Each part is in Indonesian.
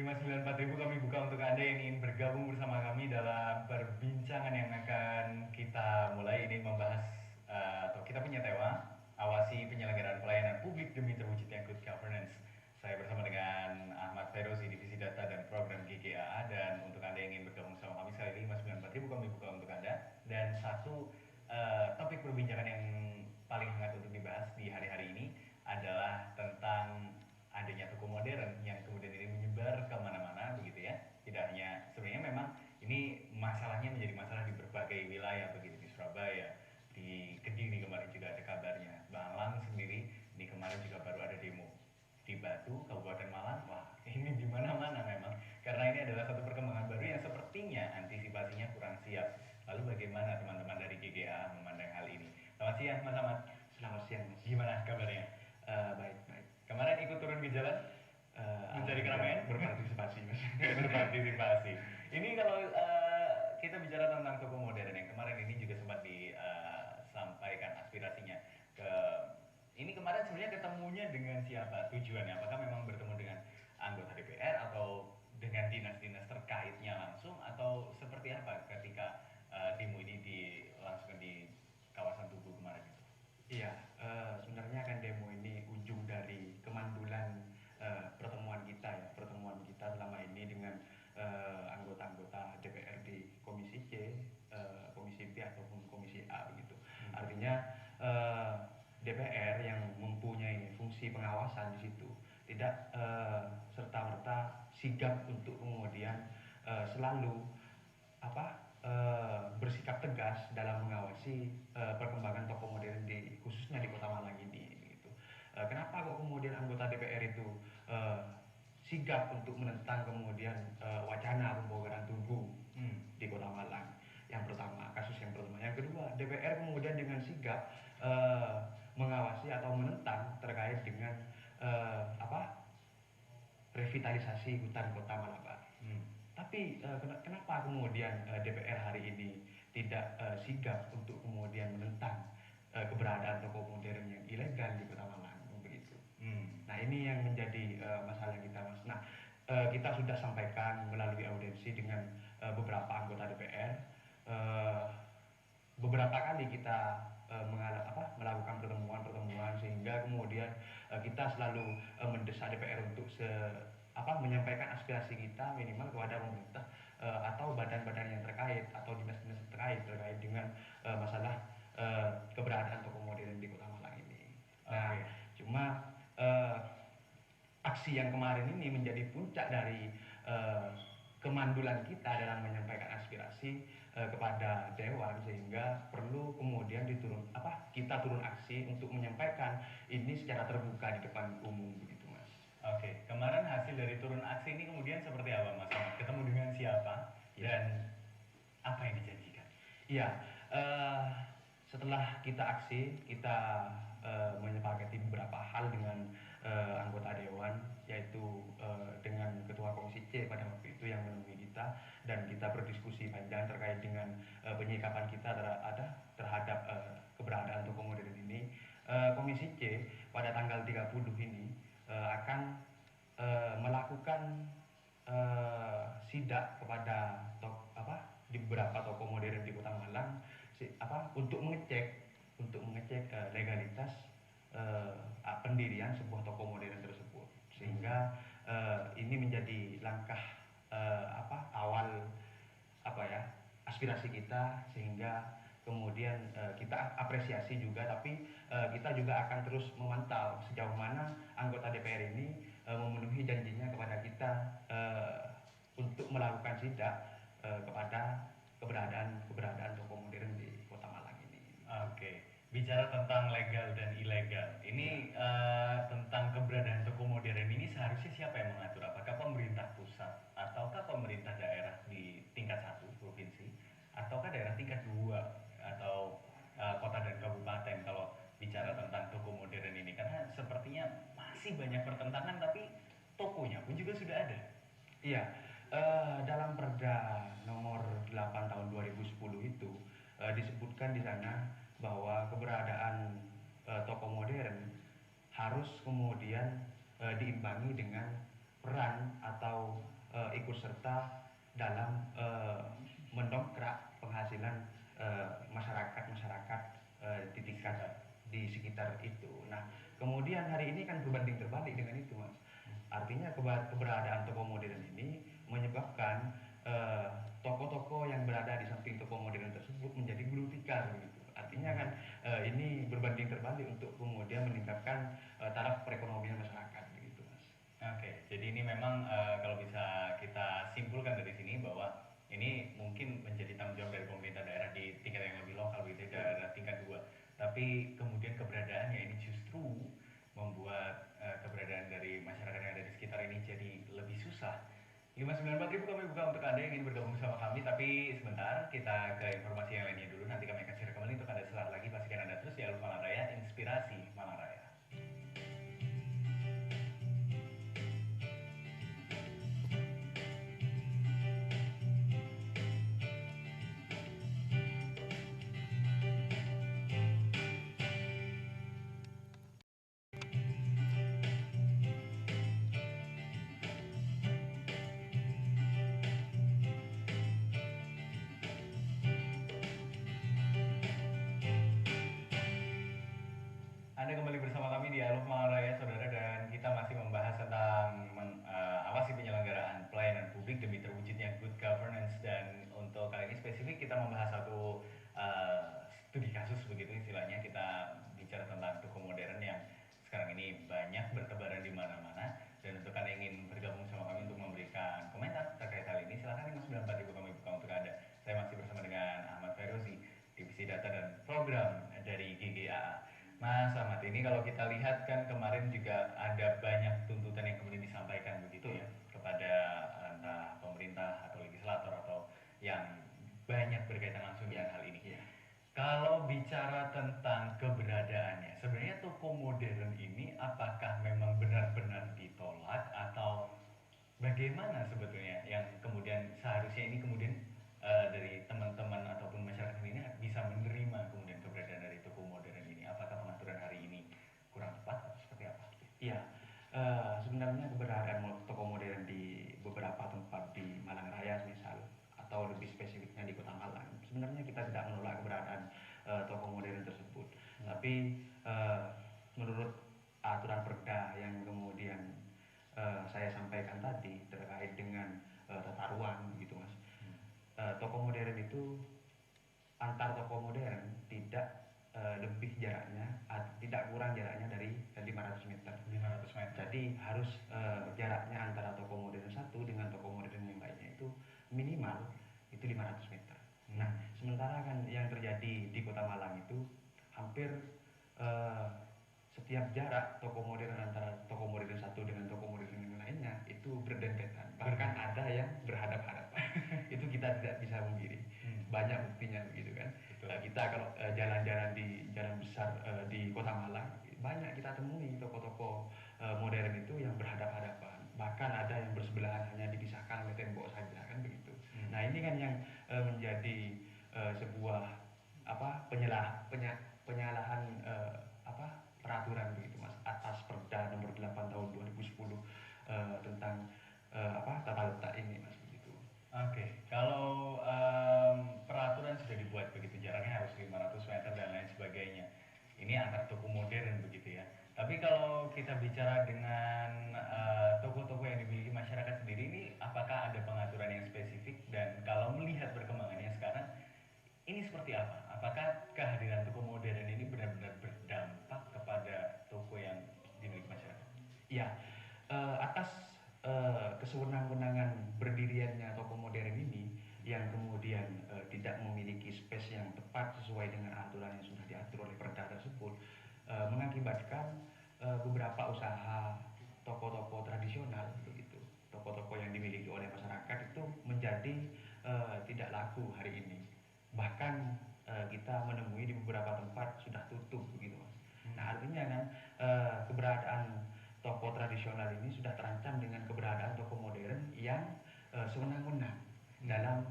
594.000 kami buka untuk Anda yang ingin bergabung bersama kami dalam perbincangan yang akan kita mulai. Ini membahas atau kita punya tema awasi penyelenggaraan pelayanan publik demi terwujudnya good governance. Saya bersama dengan Ahmad Ferozi, Divisi Data dan Program GGAA, dan untuk Anda yang ingin bergabung sama kami sekali lagi 594.000 kami buka untuk Anda. Dan satu topik perbincangan yang paling hangat untuk dibahas di hari-hari ini adalah tentang adanya toko modern yang kemudian ini menyebar kemana-mana begitu ya. Tidak hanya, sebenarnya memang ini masalahnya menjadi masalah di berbagai wilayah begitu, di Surabaya, di Kediri kemarin juga ada kabarnya, Malang sendiri ini kemarin juga baru ada demo, di Batu, Kabupaten Malang. Wah, ini di mana-mana memang, karena ini adalah satu perkembangan baru yang sepertinya antisipasinya kurang siap. Lalu bagaimana teman-teman dari GGA memandang hal ini? Selamat siang Mas Ahmad. Selamat siang, Mas. Gimana kabarnya? Baik. Kemarin ikut turun ke jalan mencari keramaian? Berpartisipasi, Mas. Berpartisipasi. Ini kalau kita bicara tentang toko modern yang kemarin ini juga sempat disampaikan aspirasinya ke ini kemarin sebenarnya ketemunya dengan siapa? Tujuannya apakah memang bertemu dengan anggota DPR atau dengan dinas-dinas terkaitnya langsung, atau seperti apa ketika demo ini dilangsungkan di kawasan Tugu kemarin itu? Iya, sebenarnya kan demo ini ujung dari kemandulan pertemuan kita selama ini dengan anggota-anggota DPR di Komisi C, Komisi B ataupun Komisi A begitu. Artinya DPR yang mempunyai fungsi pengawasan di situ tidak serta-merta sigap untuk kemudian selalu bersikap tegas dalam mengawasi perkembangan toko modern khususnya di Kota Malang ini. Begitu. Kenapa kok kemudian anggota DPR itu sigap untuk menentang kemudian wacana pembongkaran tugu di Kota Malang? Yang pertama, kasus yang pertama. Yang kedua, DPR kemudian dengan sigap mengawasi atau menentang terkait dengan revitalisasi hutan Kota Malabar. Tapi kenapa kemudian DPR hari ini tidak sigap untuk kemudian menentang keberadaan toko modern yang ilegal di Kota Malang begitu? Nah, ini yang menjadi masalah kita, Mas. Nah, kita sudah sampaikan melalui audiensi dengan beberapa anggota DPR. Beberapa kali kita melakukan pertemuan sehingga kemudian kita selalu mendesak DPR untuk menyampaikan aspirasi kita minimal kepada pemerintah atau badan-badan yang terkait atau dinas-dinas terkait dengan masalah keberadaan toko modern di Kota Malang ini. Nah, cuma aksi yang kemarin ini menjadi puncak dari kemandulan kita dalam menyampaikan aspirasi kepada Dewan, sehingga perlu kemudian kita turun aksi untuk menyampaikan ini secara terbuka di depan umum begitu, Mas. Oke, kemarin hasil dari turun aksi ini kemudian seperti apa, Mas? Ketemu dengan siapa dan apa yang dijanjikan? Iya, setelah kita aksi, kita menyepakati beberapa hal dengan anggota Dewan, yaitu dengan Ketua Komisi C pada waktu itu yang menemui kita, dan kita berdiskusi panjang terkait dengan penyikapan kita terhadap keberadaan toko modern ini. Komisi C pada tanggal 30 ini akan melakukan sidak kepada di beberapa toko modern di Kota Malang untuk mengecek legalitas pendirian sebuah toko modern tersebut, sehingga ini menjadi langkah awal aspirasi kita, sehingga kemudian kita apresiasi juga, tapi kita juga akan terus memantau sejauh mana anggota DPR ini memenuhi janjinya kepada kita untuk melakukan sidak kepada keberadaan toko modern di Kota Malang ini. Oke, bicara tentang legal dan ilegal, ini tentang keberadaan toko modern ini seharusnya siapa yang mengatur? Apakah pemerintah pusat, ataukah pemerintah daerah di tingkat 1 provinsi, ataukah daerah tingkat 2 atau kota dan kabupaten kalau bicara tentang toko modern ini? Karena sepertinya masih banyak pertentangan, tapi tokonya pun juga sudah ada. Iya, dalam Perda nomor 8 tahun 2010 itu disebutkan di sana bahwa keberadaan toko modern harus kemudian diimbangi dengan peran atau ikut serta dalam mendongkrak penghasilan masyarakat di tingkat di sekitar itu. Nah, kemudian hari ini kan berbanding terbalik dengan itu, Mas. Artinya keberadaan toko modern ini menyebabkan toko-toko yang berada di samping toko modern tersebut menjadi gulung tikar begitu. Artinya kan ini berbanding terbalik untuk kemudian meningkatkan taraf perekonomian masyarakat begitu, Mas. Oke, jadi ini memang kalau bisa kita simpulkan dari sini bahwa ini mungkin menjadi tanggung jawab dari pemerintah daerah di tingkat yang lebih lokal gitu, daerah tingkat 2. Tapi kemudian keberadaannya ini justru membuat keberadaan dari masyarakat yang ada di sekitar ini jadi lebih susah. 594.000 kami buka untuk Anda yang ingin bergabung bersama kami, tapi sebentar kita ke informasi yang lainnya dulu. Nanti kami akan share kembali untuk Anda sesaat lagi. Pastikan Anda terus di Aluf Malang Raya, inspirasi Malang Raya. Anda kembali bersama kami di Aluf Malang Raya, saudara, dan kita masih membahas tentang awasi penyelenggaraan pelayanan publik demi terwujudnya good governance. Dan untuk kali ini spesifik kita membahas satu studi kasus begitu istilahnya. Kita bicara tentang toko modern yang sekarang ini banyak bertebaran di mana-mana. Dan untuk Anda yang ingin bergabung sama kami untuk memberikan komentar terkait hal ini, silakan 594.000 kami buka untuk Anda. Saya masih bersama dengan Ahmad Ferozi, Divisi Data dan Program dari GGAA. Mas Ahmad, ini kalau kita lihat kan kemarin juga ada banyak tuntutan yang kemudian disampaikan begitu ya kepada entah pemerintah atau legislator atau yang banyak berkaitan langsung dengan hal ini. Iya. Kalau bicara tentang keberadaannya, sebenarnya toko modern ini apakah memang benar-benar ditolak atau bagaimana sebetulnya yang kemudian seharusnya ini kemudian dari teman-teman ataupun masyarakat ini bisa menerima kemudian keberadaan dari toko modern ini? Apakah pengaturan hari ini kurang tepat atau seperti apa? Iya, sebenarnya keberadaan toko modern di beberapa tempat di Malang Raya misal, atau lebih spesifiknya di Kota Malang, sebenarnya kita tidak menolak keberadaan toko modern tersebut. Tapi menurut aturan Perda yang kemudian saya sampaikan tadi terkait dengan tata ruang gitu, Mas. Toko modern itu antar toko modern tidak lebih jaraknya, tidak kurang jaraknya dari 500 meter. 500 meter. Jadi harus jaraknya antara toko modern satu dengan toko modern yang lainnya itu minimal itu 500 meter. Nah, sementara kan yang terjadi di Kota Malang itu hampir setiap jarak toko modern antara toko modern satu dengan toko modern yang lainnya itu berdempetan. Bahkan ada yang berhadap-hadapan. Itu kita tidak bisa mungkiri. Banyak buktinya begitu kan. Kita kalau jalan-jalan di jalan besar di Kota Malang, banyak kita temui toko-toko modern itu yang berhadap-hadapan. Bahkan ada yang bersebelahan hanya dipisahkan oleh tembok saja kan begitu. Nah, ini kan yang menjadi sebuah penyalahan peraturan begitu, Mas, atas Perda nomor 8 tahun 2010 tentang tata letak ini, Mas, begitu. Oke, kalau peraturan sudah dibuat begitu, jaraknya harus 500 meter dan lain sebagainya. Ini antar toko modern begitu ya. Tapi kalau kita bicara dengan toko-toko yang dimiliki masyarakat sendiri, ini apakah ada pengaturan yang spesifik? Dan kalau melihat perkembangannya sekarang, ini seperti apa? Apakah kehadiran toko modern ini benar-benar berdampak kepada toko yang dimiliki masyarakat? Ya, atas kesewenang-wenangan berdiriannya toko modern ini yang kemudian tidak memiliki space yang tepat sesuai dengan aturan yang sudah diatur oleh Perda tersebut, mengakibatkan beberapa usaha toko-toko tradisional begitu, toko-toko yang dimiliki oleh masyarakat itu menjadi tidak laku hari ini. Bahkan kita menemui di beberapa tempat sudah tutup begitu, Mas. Nah, artinya kan keberadaan toko tradisional ini sudah terancam dengan keberadaan toko modern yang sewenang-wenang dalam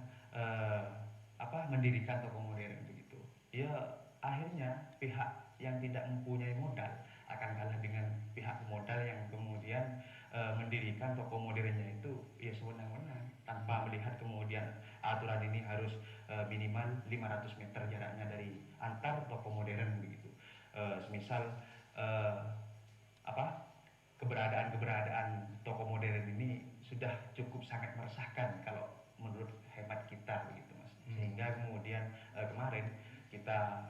mendirikan toko modern begitu. Ya, akhirnya pihak yang tidak mempunyai modal akan kalah dengan pihak modal yang kemudian mendirikan toko modernnya itu ya sewenang-wenang. misal eh, apa keberadaan toko modern ini sudah cukup sangat meresahkan kalau menurut hemat kita begitu Mas. Sehingga kemudian kemarin kita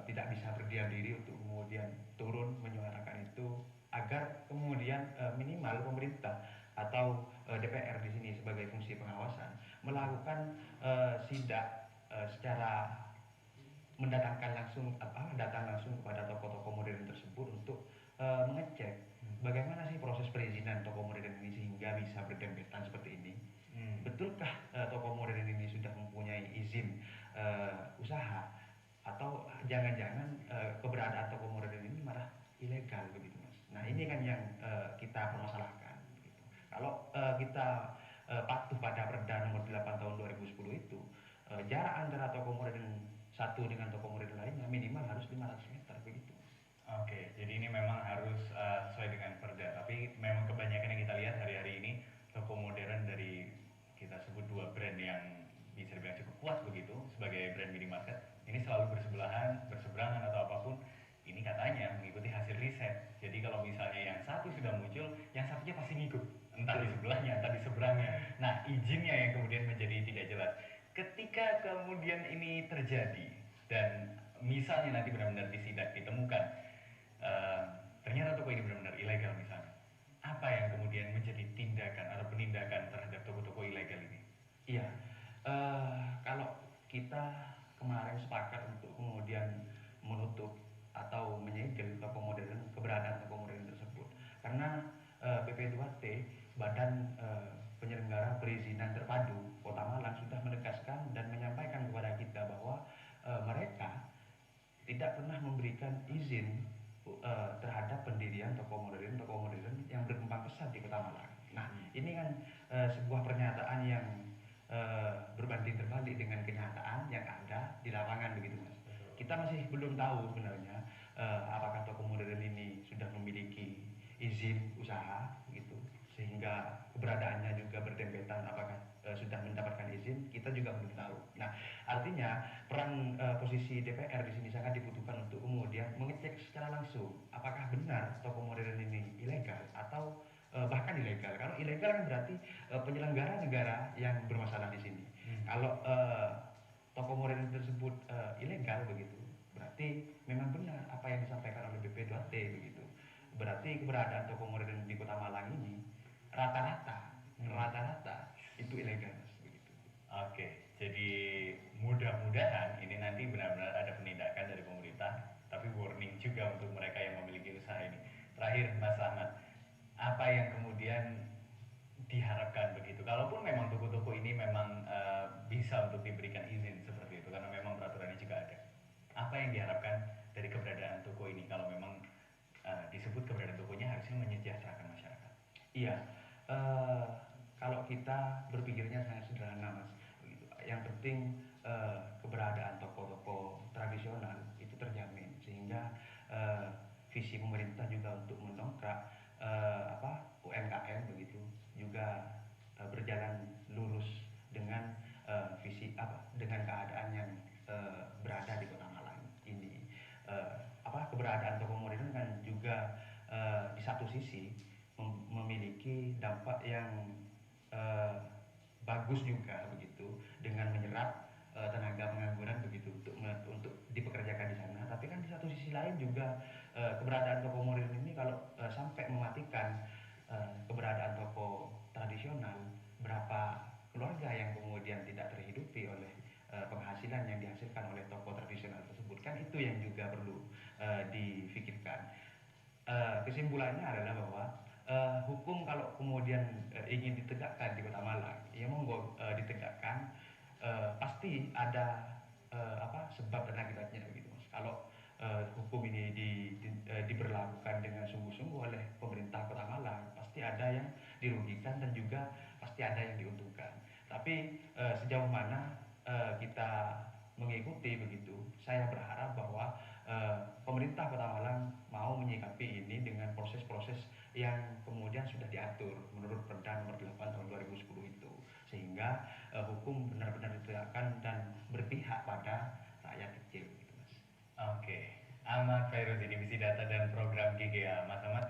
tidak bisa berdiam diri untuk kemudian turun menyuarakan itu agar kemudian minimal pemerintah atau DPR di sini sebagai fungsi pengawasan melakukan sidak secara mendatangkan langsung datang langsung kepada toko-toko modern tersebut untuk mengecek bagaimana sih proses perizinan toko modern ini sehingga bisa berdempetan seperti ini. Betulkah toko modern ini sudah mempunyai izin usaha atau jangan-jangan keberadaan toko modern ini malah ilegal begitu Mas. Nah ini kan yang kita permasalahkan. Gitu. Kalau kita patuh pada Perda nomor 8 tahun 2010 itu jarak antara toko modern satu dengan toko modern lainnya minimal harus 500 meter begitu. Oke, jadi ini memang harus sesuai dengan perda. Tapi memang kebanyakan yang kita lihat hari-hari ini toko modern dari kita sebut dua brand yang bisa dibilang cukup kuat begitu sebagai brand minimarket ini selalu bersebelahan, berseberangan atau apapun. Ini katanya mengikuti hasil riset. Jadi kalau misalnya yang satu sudah muncul, yang satunya pasti ngikut. Entah di sebelahnya, entah di seberangnya. Nah, izinnya yang kemudian menjadi tidak jelas. Ketika kemudian ini terjadi dan misalnya nanti benar-benar disidak ditemukan ternyata toko ini benar-benar ilegal misalnya, apa yang kemudian menjadi tindakan atau penindakan terhadap toko-toko ilegal ini? Iya, kalau kita kemarin sepakat untuk kemudian menutup atau menyegel toko modern, keberadaan toko modern tersebut, karena PP2T Badan Penyelenggara Perizinan Terpadu Kota Malang sudah menegaskan dan menyampaikan kepada kita bahwa mereka tidak pernah memberikan izin terhadap pendirian toko modern yang berkembang pesat di Kota Malang. Nah, ini kan sebuah pernyataan yang berbanding terbalik dengan kenyataan yang ada di lapangan begitu Mas. Kita masih belum tahu sebenarnya apakah toko modern ini sudah memiliki izin usaha gitu sehingga keberadaannya juga berdempetan apakah sudah mendapatkan izin kita juga belum tahu. Nah artinya peran posisi DPR di sini sangat dibutuhkan untuk kemudian mengecek secara langsung apakah benar toko modern ini ilegal atau bahkan ilegal. Kalau ilegal kan berarti penyelenggara negara yang bermasalah di sini. Kalau toko modern tersebut ilegal begitu berarti memang benar apa yang disampaikan oleh BP2T begitu. Berarti keberadaan toko modern di Kota Malang ini rata-rata itu ilegal begitu. Oke, jadi mudah-mudahan ini nanti benar-benar ada penindakan dari pemerintah, tapi warning juga untuk mereka yang memiliki usaha ini. Terakhir Mas Ahmad, apa yang kemudian diharapkan begitu? Kalaupun memang toko-toko ini memang bisa untuk diberikan izin seperti itu, karena memang peraturannya juga ada. Apa yang diharapkan dari keberadaan toko ini kalau memang disebut keberadaan tokonya harusnya menyejahterakan masyarakat? Iya, kalau kita berpikirnya sangat sederhana Mas, begitu. Yang penting keberadaan toko-toko tradisional itu terjamin sehingga visi pemerintah juga untuk mendongkrak UMKM begitu juga berjalan lurus dengan visi dengan keadaan yang berada di Kota Malang ini. Keberadaan toko modern kan juga di satu sisi memiliki dampak yang bagus juga begitu dengan menyerap tenaga pengangguran begitu untuk dipekerjakan di sana. Tapi kan di satu sisi lain juga keberadaan toko modern ini kalau sampai mematikan keberadaan toko tradisional, berapa keluarga yang kemudian tidak terhidupi oleh penghasilan yang dihasilkan oleh toko tradisional tersebut, kan itu yang juga perlu difikirkan. Kesimpulannya adalah bahwa hukum kalau kemudian ingin ditegakkan di Kota Malang, ya monggo ditegakkan, pasti ada sebab dan akibatnya begitu Mas. Kalau hukum ini diberlakukan dengan sungguh-sungguh oleh pemerintah Kota Malang, pasti ada yang dirugikan dan juga pasti ada yang diuntungkan. Tapi sejauh mana kita mengikuti begitu, saya berharap bahwa pemerintah Kota Malang mau menyikapi ini dengan proses-proses yang kemudian sudah diatur menurut Perda nomor 8 tahun 2010 itu, sehingga hukum benar-benar ditegakkan dan berpihak pada rakyat kecil gitu Mas. Oke, Ahmad Fairuzi, Divisi Data dan Program GGA. Mas Ahmad,